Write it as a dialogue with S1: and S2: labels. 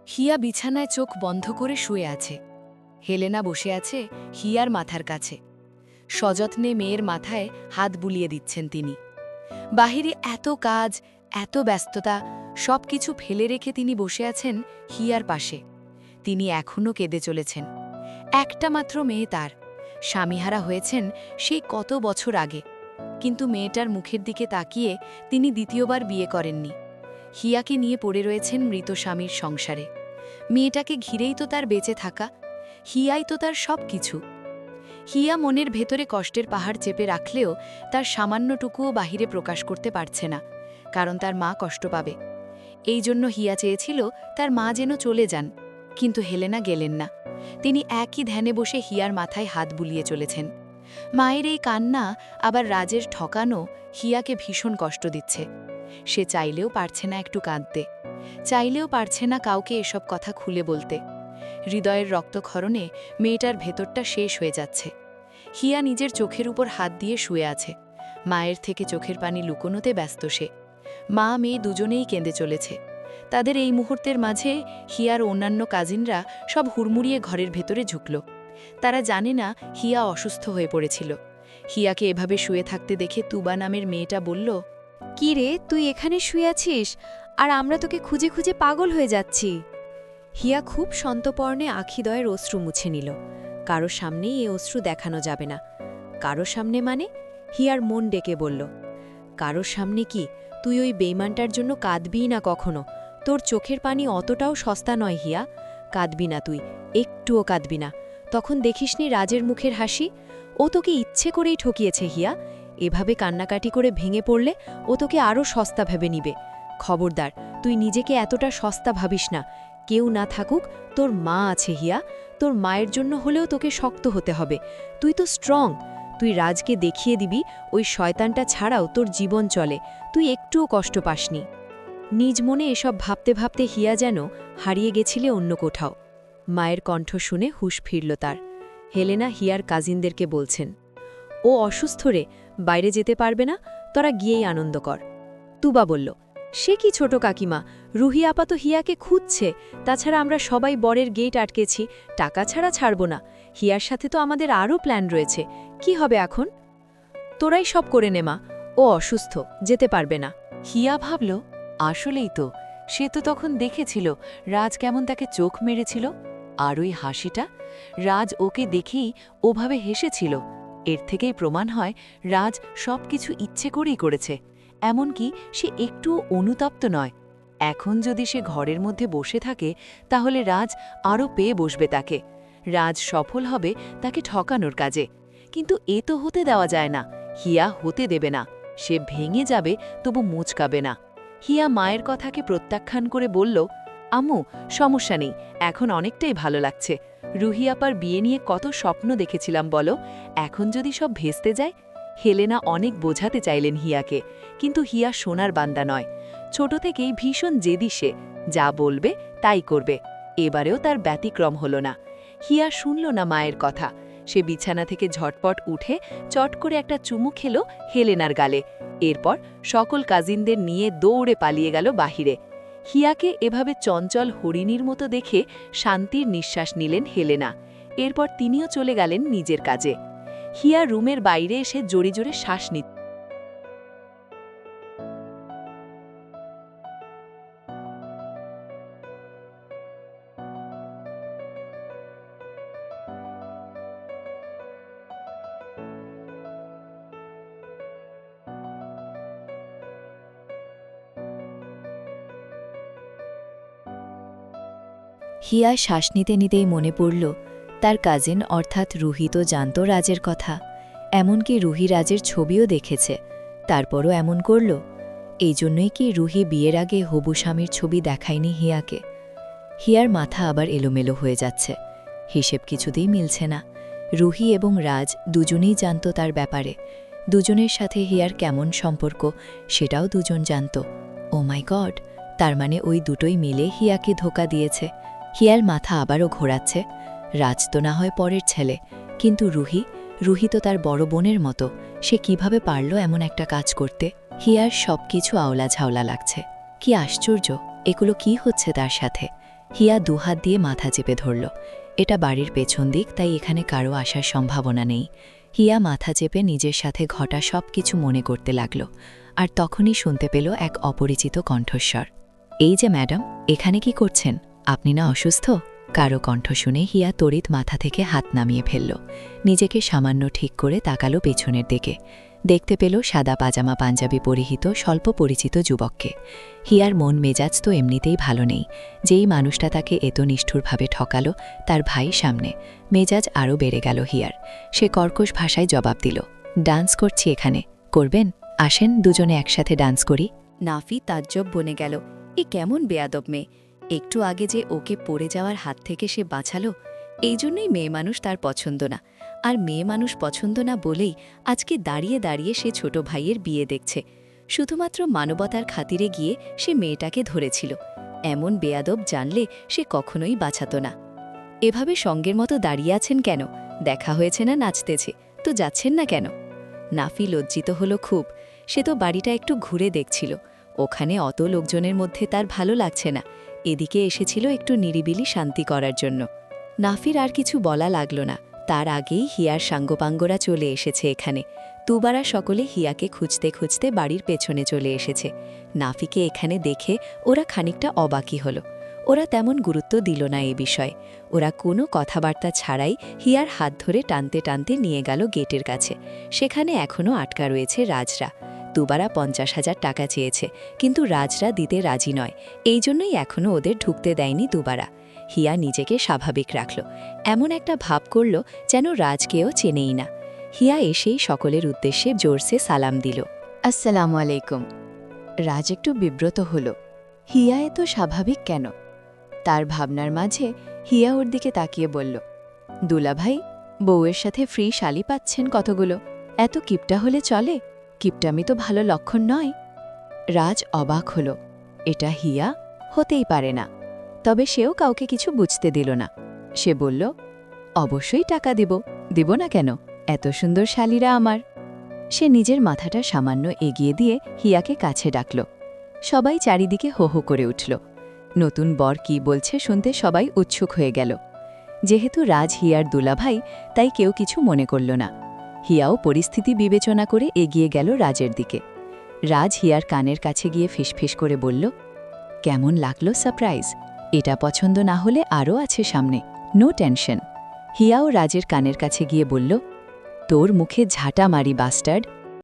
S1: হিয়া বিছানায় চোখ বন্ধ করে শুয়ে আছে। হেলেনা বসে আছে হিয়ার মাথার কাছে। সযত্নে মেয়ের মাথায় হাত বুলিয়ে দিচ্ছেন তিনি। বাহিরে এত কাজ, এত ব্যস্ততা, সব কিছু ফেলে রেখে তিনি বসে আছেন হিয়ার পাশে। তিনি এখনও কেঁদে চলেছেন। একটা মাত্র মেয়ে তার, স্বামীহারা হয়েছেন সেই কত বছর আগে, কিন্তু মেয়েটার মুখের দিকে তাকিয়ে তিনি দ্বিতীয়বার বিয়ে করেননি। হিয়াকে নিয়ে পড়ে রয়েছেন মৃত স্বামীর সংসারে। মেয়েটাকে ঘিরেই তো তার বেঁচে থাকা, হিয়াই তো তার সব কিছু। হিয়া মনের ভেতরে কষ্টের পাহাড় চেপে রাখলেও তার সামান্যটুকুও বাহিরে প্রকাশ করতে পারছে না, কারণ তার মা কষ্ট পাবে। এই জন্য হিয়া চেয়েছিল তার মা যেন চলে যান, কিন্তু হেলেনা গেলেন না। তিনি একই ধ্যানে বসে হিয়ার মাথায় হাত বুলিয়ে চলেছেন। মায়ের এই কান্না আবার রাজের ঠকানো হিয়াকে ভীষণ কষ্ট দিচ্ছে। সে চাইলেও পারছে না একটু কাঁদতে, চাইলেও পারছে না কাউকে এসব কথা খুলে বলতে। হৃদয়ের রক্তক্ষরণে মেয়েটার ভেতরটা শেষ হয়ে যাচ্ছে। হিয়া নিজের চোখের উপর হাত দিয়ে শুয়ে আছে। মায়ের থেকে চোখের পানি লুকোনোতে ব্যস্ত সে। মা মেয়ে দুজনেই কেঁদে চলেছে। তাদের এই মুহূর্তের মাঝে হিয়ার অন্যান্য কাজিনরা সব হুড়মুড়িয়ে ঘরের ভেতরে ঝুঁকল। তারা জানে না হিয়া অসুস্থ হয়ে পড়েছিল। হিয়াকে এভাবে শুয়ে থাকতে দেখে তুবা নামের মেয়েটা বলল,
S2: কি রে, তুই এখানে শুয়ে আছিস আর আমরা তোকে খুঁজে খুঁজে পাগল হয়ে যাচ্ছি। হিয়া খুব সন্তপর্ণে আখিদয়ের অশ্রু মুছে নিল। কারো সামনেই এ অশ্রু দেখানো যাবে না। কারো সামনে মানে? হিয়ার মন ডেকে বলল, কারো সামনে কি? তুই ওই বেইমানটার জন্য কাঁদবি না কখনো। তোর চোখের পানি অতটাও সস্তা নয় হিয়া। কাঁদবি না তুই, একটুও কাঁদবি না। তখন দেখিসনি রাজের মুখের হাসি? ও তোকে ইচ্ছে করেই ঠকিয়েছে হিয়া। এভাবে কান্নাকাটি করে ভেঙে পড়লে ও তোকে আরও সস্তা ভেবে নিবে। খবরদার, তুই নিজেকে এতটা সস্তা ভাবিস না। কেউ না থাকুক, তোর মা আছে হিয়া। তোর মায়ের জন্য হলেও তোকে শক্ত হতে হবে। তুই তো স্ট্রং। তুই রাজকে দেখিয়ে দিবি ওই শয়তানটা ছাড়াও তোর জীবন চলে। তুই একটুও কষ্ট পাসনি। নিজ মনে এসব ভাবতে ভাবতে হিয়া যেন হারিয়ে গেছিলে অন্য কোথাও। মায়ের কণ্ঠ শুনে হুঁশ ফিরল তার। হেলেনা হিয়ার কাজিনদেরকে বলছেন, ও অসুস্থ রে, বাইরে যেতে পারবে না, তোরা গিয়েই আনন্দ কর। তুবা বলল, সে কি ছোট কাকিমা, রুহি আপা তো হিয়াকে খুঁজছে। তাছাড়া আমরা সবাই বরের গেট আটকেছি, টাকা ছাড়া ছাড়ব না। হিয়ার সাথে তো আমাদের আরও প্ল্যান রয়েছে। কি হবে এখন? তোরাই সব করে নে মা, ও অসুস্থ, যেতে পারবে না।
S1: হিয়া ভাবল, আসলেই তো, সে তো তখন দেখেছিল রাজ কেমন তাকে চোখ মেরেছিল। আর ওই হাসিটা, রাজ ওকে দেখেই ওভাবে হেসেছিল। এর থেকেই প্রমাণ হয় রাজ সব কিছু ইচ্ছে করেই করেছে। এমনকি সে একটুও অনুতপ্ত নয়। এখন যদি সে ঘরের মধ্যে বসে থাকে, তাহলে রাজ আরও পেয়ে বসবে তাকে। রাজ সফল হবে তাকে ঠকানোর কাজে। কিন্তু এ তো হতে দেওয়া যায় না। হিয়া হতে দেবে না। সে ভেঙে যাবে, তবু মুচকাবে না। হিয়া মায়ের কথাকে প্রত্যাখ্যান করে বলল, আম্মু, সমস্যা নেই, এখন অনেকটাই ভালো লাগছে। রুহি আপার বিয়ে নিয়ে কত স্বপ্ন দেখেছিলাম বলো, এখন যদি সব ভেস্তে যায়। হেলেনা অনেক বোঝাতে চাইলেন হিয়াকে, কিন্তু হিয়া সোনার বান্দা নয়। ছোট থেকেই ভীষণ জেদি সে, যা বলবে তাই করবে। এবারেও তার ব্যতিক্রম হল না। হিয়া শুনল না মায়ের কথা। সে বিছানা থেকে ঝটপট উঠে চট করে একটা চুমু খেল হেলেনার গালে। এরপর সকল কাজিনদের নিয়ে দৌড়ে পালিয়ে গেল বাহিরে। হিয়াকে এভাবে চঞ্চল হরিণীর মতো দেখে শান্তির নিঃশ্বাস নিলেন হেলেনা। এরপর তিনিও চলে গেলেন নিজের কাজে। হিয়া রুমের বাইরে এসে জোরে জোরে শ্বাস নিত।
S2: হিয়া শ্বাস নিতে নিতেই মনে পড়ল তার কাজিন অর্থাৎ রুহি তো জানত রাজের কথা। এমনকি রুহি রাজের ছবিও দেখেছে, তারপরও এমন করল। এই জন্যই কি রুহি বিয়ের আগে হবু স্বামীর ছবি দেখায়নি হিয়াকে? হিয়ার মাথা আবার এলোমেলো হয়ে যাচ্ছে। হিসেব কিছুতেই মিলছে না। রুহি এবং রাজ দুজনেই জানত তার ব্যাপারে। দুজনের সাথে হিয়ার কেমন সম্পর্ক সেটাও দুজন জানত। ও মাই গড, তার মানে ওই দুটোই মিলে হিয়াকে ধোঁকা দিয়েছে। হিয়ার মাথা আবারও ঘোরাচ্ছে। রাজ তো না হয় পরের ছেলে, কিন্তু রুহি তো তার বড় বোনের মতো। সে কিভাবে পারল এমন একটা কাজ করতে? হিয়ার সব কিছু আওলা ঝাওলা লাগছে। কি আশ্চর্য, এগুলো কি হচ্ছে তার সাথে? হিয়া দুহাত দিয়ে মাথা চেপে ধরল। এটা বাড়ির পেছন দিক, তাই এখানে কারো আসার সম্ভাবনা নেই। হিয়া মাথা চেপে নিজের সাথে ঘটা সব কিছু মনে করতে লাগল, আর তখনই শুনতে পেল এক অপরিচিত কণ্ঠস্বর। এই যে ম্যাডাম, এখানে কি করছেন? আপনি না অসুস্থ? কারো কণ্ঠ শুনে হিয়া তড়িৎ মাথা থেকে হাত নামিয়ে ফেলল। নিজেকে সামান্য ঠিক করে তাকালো পেছনের দিকে। দেখতে পেল সাদা পাজামা পাঞ্জাবি পরিহিত স্বল্প পরিচিত যুবককে। হিয়ার মন মেজাজ তো এমনিতেই ভালো নেই। যেই মানুষটা তাকে এত নিষ্ঠুরভাবে ঠকালো, তার ভাই সামনে, মেজাজ আরও বেড়ে গেল হিয়ার। সে কর্কশ ভাষায় জবাব দিল, ডান্স করছি এখানে, করবেন? আসেন দুজনে একসাথে ডান্স করি।
S1: নাফি তাজ্জব বনে গেল, এ কেমন বেয়াদব মেয়ে! একটু আগে যে ওকে পড়ে যাওয়ার হাত থেকে সে বাঁচালো, এই জন্যই মেয়ে মানুষ তার পছন্দ না। আর মেয়ে মানুষ পছন্দ না বলেই আজকে দাঁড়িয়ে দাঁড়িয়ে সে ছোট ভাইয়ের বিয়ে দেখছে। শুধুমাত্র মানবতার খাতিরে গিয়ে সে মেয়েটাকে ধরেছিল। এমন বেয়াদব জানলে সে কখনোই বাঁচাতো না। এভাবে সঙ্গের মতো দাঁড়িয়ে আছেন কেন? দেখা হয়েছে না নাচতেছে, তো যাচ্ছেন না কেন? নাফি লজ্জিত হলো খুব। সে তো বাড়িটা একটু ঘুরে দেখছিল। ওখানে অত লোকজনের মধ্যে তার ভালো লাগছে না। এদিকে এসেছিল একটু নিরিবিলি শান্তি করার জন্য। নাফির আর কিছু বলা লাগল না, তার আগেই হিয়ার সাঙ্গপাঙ্গরা চলে এসেছে এখানে। তুবারা সকলে হিয়াকে খুঁজতে খুঁজতে বাড়ির পেছনে চলে এসেছে। নাফিকে এখানে দেখে ওরা খানিকটা অবাকই হলো। ওরা তেমন গুরুত্ব দিল না এ বিষয়ে। ওরা কোনো কথাবার্তা ছাড়াই হিয়ার হাত ধরে টানতে টানতে নিয়ে গেল গেটের কাছে। সেখানে এখনও আটকা রয়েছে রাজরা। তুবারা 50,000 টাকা চেয়েছে, কিন্তু রাজরা দিতে রাজি নয়। এই জন্যই এখনও ওদের ঢুকতে দেয়নি তুবারা। হিয়া নিজেকে স্বাভাবিক রাখল, এমন একটা ভাব করল যেন রাজকেও চেনেই না। হিয়া এসেই সকলের উদ্দেশ্যে জোরসে সালাম দিল, আসসালামু আলাইকুম। রাজ একটু বিব্রত হল, হিয়া এত স্বাভাবিক কেন? তার ভাবনার মাঝে হিয়া ওর দিকে তাকিয়ে বলল, দুলাভাই, বউয়ের সাথে ফ্রি শালি পাচ্ছেন কতগুলো, এত কিপটা হলে চলে? কিপটামি তো ভালো লক্ষণ নয়। রাজ অবাক হল, এটা হিয়া হতেই পারে না। তবে সেও কাউকে কিছু বুঝতে দিল না। সে বলল, অবশ্যই টাকা দিব না কেন? এত সুন্দর শালিরা আমার। সে নিজের মাথাটা সামান্য এগিয়ে দিয়ে হিয়াকে কাছে ডাকল। সবাই চারিদিকে হো হো করে উঠল। নতুন বর কি বলছে শুনতে সবাই উৎসুক হয়ে গেল। যেহেতু রাজ হিয়ার দুলাভাই, তাই কেউ কিছু মনে করল না। হিয়াও পরিস্থিতি বিবেচনা করে এগিয়ে গেল রাজের দিকে। রাজ হিয়ার কানের কাছে গিয়ে ফিসফিস করে বলল, কেমন লাগলো সারপ্রাইজ? এটা পছন্দ না হলে আরও আছে সামনে, নো টেনশন। হিয়াও রাজের কানের কাছে গিয়ে বলল, তোর মুখে ঝাঁটা মারি বাস্টার্ড,